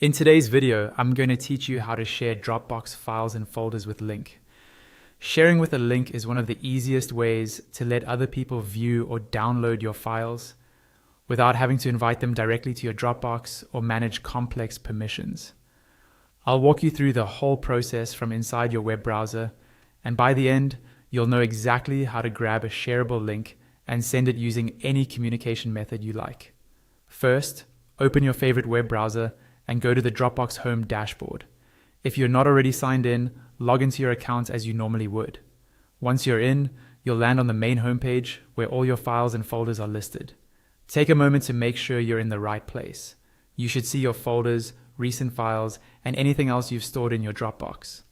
In today's video, I'm going to teach you how to share Dropbox files and folders with link. Sharing with a link is one of the easiest ways to let other people view or download your files without having to invite them directly to your Dropbox or manage complex permissions. I'll walk you through the whole process from inside your web browser, and by the end, you'll know exactly how to grab a shareable link and send it using any communication method you like. First, open your favorite web browser and go to the Dropbox Home dashboard. If you're not already signed in, log into your account as you normally would. Once you're in, you'll land on the main homepage where all your files and folders are listed. Take a moment to make sure you're in the right place. You should see your folders, recent files, and anything else you've stored in your Dropbox.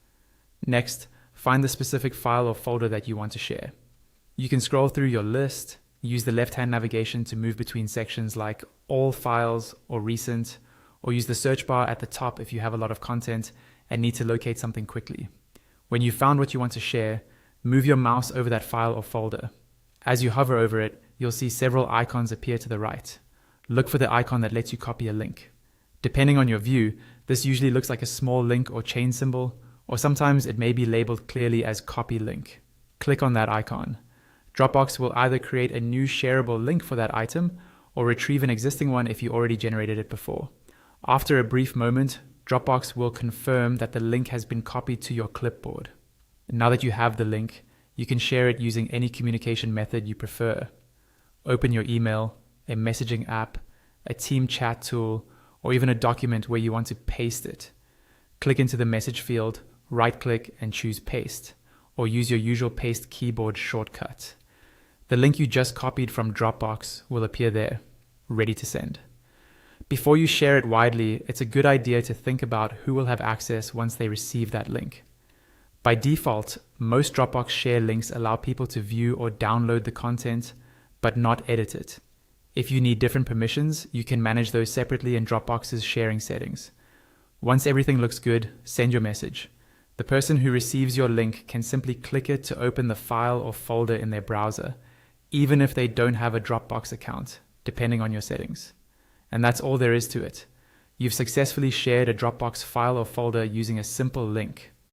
Next, find the specific file or folder that you want to share. You can scroll through your list, use the left-hand navigation to move between sections like All Files or Recent, or use the search bar at the top if you have a lot of content and need to locate something quickly. When you've found what you want to share, move your mouse over that file or folder. As you hover over it, you'll see several icons appear to the right. Look for the icon that lets you copy a link. Depending on your view, this usually looks like a small link or chain symbol, or sometimes it may be labeled clearly as copy link. Click on that icon. Dropbox will either create a new shareable link for that item or retrieve an existing one if you already generated it before. After a brief moment, Dropbox will confirm that the link has been copied to your clipboard. Now that you have the link, you can share it using any communication method you prefer. Open your email, a messaging app, a team chat tool, or even a document where you want to paste it. Click into the message field, right-click and choose Paste, or use your usual Paste keyboard shortcut. The link you just copied from Dropbox will appear there, ready to send. Before you share it widely, it's a good idea to think about who will have access once they receive that link. By default, most Dropbox share links allow people to view or download the content, but not edit it. If you need different permissions, you can manage those separately in Dropbox's sharing settings. Once everything looks good, send your message. The person who receives your link can simply click it to open the file or folder in their browser, even if they don't have a Dropbox account, depending on your settings. And that's all there is to it. You've successfully shared a Dropbox file or folder using a simple link.